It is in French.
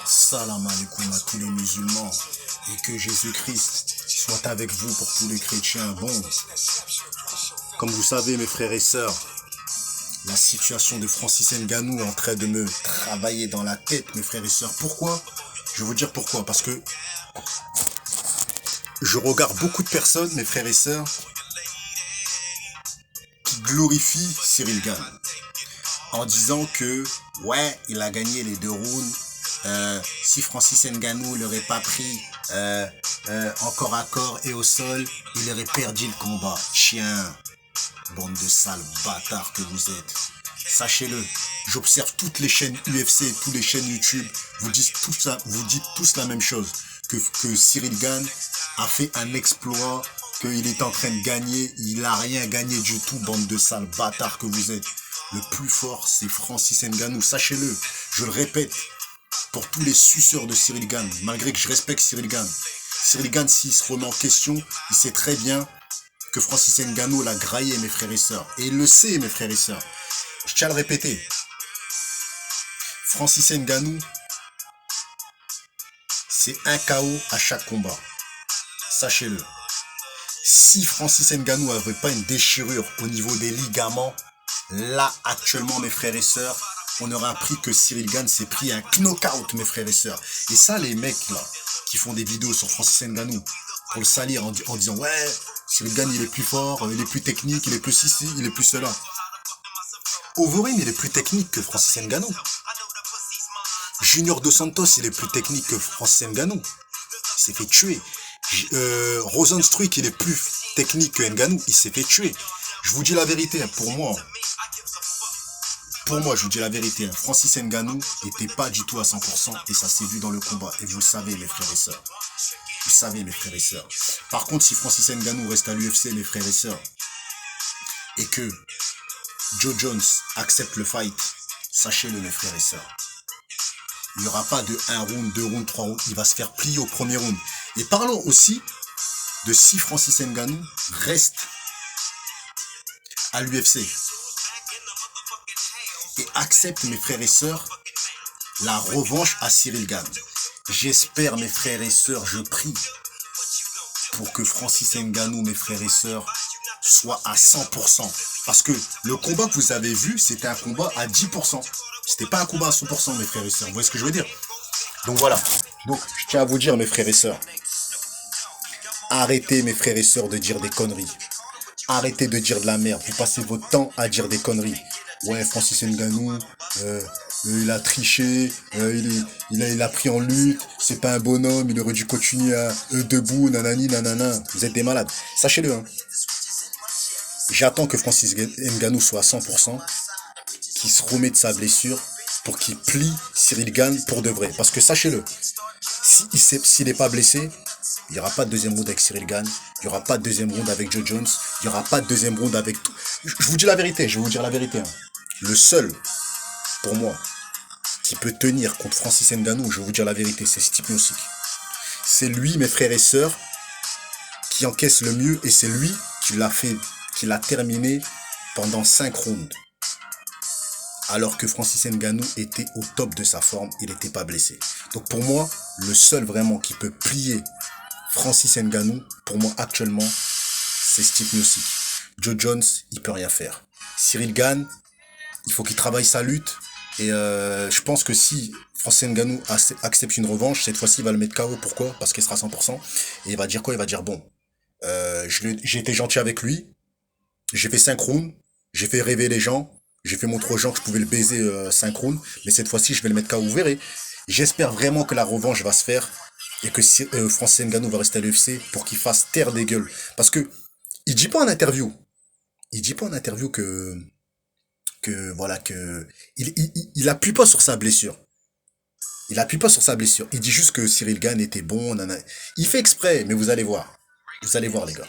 Salam alaikum à tous les musulmans et que Jésus-Christ soit avec vous pour tous les chrétiens. Bon, comme vous savez mes frères et sœurs, la situation de Francis Ngannou est en train de me travailler dans la tête mes frères et sœurs. Pourquoi? Je vais vous dire pourquoi. Parce que je regarde beaucoup de personnes, mes frères et sœurs, qui glorifient Cyril Gane en disant que ouais, il a gagné les 2 rounds. Si Francis Ngannou l'aurait pas pris en corps à corps et au sol, il aurait perdu le combat. Chien, bande de sales bâtards que vous êtes. Sachez-le, j'observe toutes les chaînes UFC, toutes les chaînes YouTube, vous dites tous la même chose, que Cyril Gane a fait un exploit, qu'il est en train de gagner, il a rien gagné du tout, bande de sales bâtards que vous êtes. Le plus fort, c'est Francis Ngannou, sachez-le, je le répète, pour tous les suceurs de Cyril Gane, malgré que je respecte Cyril Gane. Cyril Gane, s'il se remet en question, il sait très bien que Francis Ngannou l'a graillé, mes frères et sœurs. Et il le sait, mes frères et sœurs. Je tiens à le répéter. Francis Ngannou, c'est un KO à chaque combat. Sachez-le. Si Francis Ngannou n'avait pas une déchirure au niveau des ligaments, là, actuellement, mes frères et sœurs, on aurait appris que Cyril Gane s'est pris un knockout, mes frères et sœurs. Et ça, les mecs, là, qui font des vidéos sur Francis Ngannou, pour le salir en disant, ouais, Cyril Gane, il est plus fort, il est plus technique, il est plus ici, il est plus cela. Overeem, il est plus technique que Francis Ngannou. Junior Dos Santos, il est plus technique que Francis Ngannou. Il s'est fait tuer. Rozenstruik, il est plus technique que Ngannou, il s'est fait tuer. Je vous dis la vérité, pour moi, je vous dis la vérité, Francis Ngannou n'était pas du tout à 100% et ça s'est vu dans le combat. Et vous le savez, mes frères et sœurs. Vous savez, mes frères et sœurs. Par contre, si Francis Ngannou reste à l'UFC, mes frères et sœurs, et que Joe Jones accepte le fight, sachez-le, mes frères et sœurs, il n'y aura pas de 1 round, 2 rounds, 3 rounds. Il va se faire plier au premier round. Et parlons aussi de si Francis Ngannou reste à l'UFC et accepte, mes frères et sœurs, la revanche à Cyril Gane. J'espère, mes frères et sœurs, je prie pour que Francis Ngannou, mes frères et sœurs, soit à 100%. Parce que le combat que vous avez vu, c'était un combat à 10%. C'était pas un combat à 100%, mes frères et sœurs. Vous voyez ce que je veux dire? Donc voilà. Donc, je tiens à vous dire, mes frères et sœurs, arrêtez, mes frères et sœurs, de dire des conneries. Arrêtez de dire de la merde. Vous passez votre temps à dire des conneries. Ouais, Francis Ngannou, il a triché, il a pris en lutte, c'est pas un bonhomme, il aurait dû continuer debout, nanani, nanana. Vous êtes des malades. Sachez-le, hein. J'attends que Francis Ngannou soit à 100%, qu'il se remet de sa blessure pour qu'il plie Cyril Gane pour de vrai. Parce que sachez-le, s'il n'est pas blessé, il n'y aura pas de deuxième round avec Cyril Gane, il n'y aura pas de deuxième round avec Joe Jones, il n'y aura pas de deuxième round avec tout. Je vous dis la vérité, je vais vous dire la vérité. Hein. Le seul, pour moi, qui peut tenir contre Francis Ngannou, je vais vous dire la vérité, c'est Stipe Miocic. C'est lui, mes frères et sœurs, qui encaisse le mieux et c'est lui qui l'a terminé pendant 5 rounds. Alors que Francis Ngannou était au top de sa forme, il n'était pas blessé. Donc pour moi, le seul vraiment qui peut plier Francis Ngannou, pour moi actuellement, c'est Stipe Miocic. Joe Jones, il peut rien faire. Cyril Gane, il faut qu'il travaille sa lutte. Et je pense que si Francis Ngannou accepte une revanche, cette fois-ci, il va le mettre KO. Pourquoi? Parce qu'il sera 100%. Et il va dire quoi? Il va dire, bon, j'ai été gentil avec lui. J'ai fait 5 rounds. J'ai fait rêver les gens. J'ai fait montrer aux gens que je pouvais le baiser 5 rounds. Mais cette fois-ci, je vais le mettre KO. Vous verrez. J'espère vraiment que la revanche va se faire. Et que Francis Ngannou va rester à l'UFC pour qu'il fasse taire des gueules. Parce que il dit pas en interview. Il dit pas en interview que il appuie pas sur sa blessure. Il appuie pas sur sa blessure. Il dit juste que Cyril Gane était bon. Nanana. Il fait exprès, mais vous allez voir. Vous allez voir, les gars.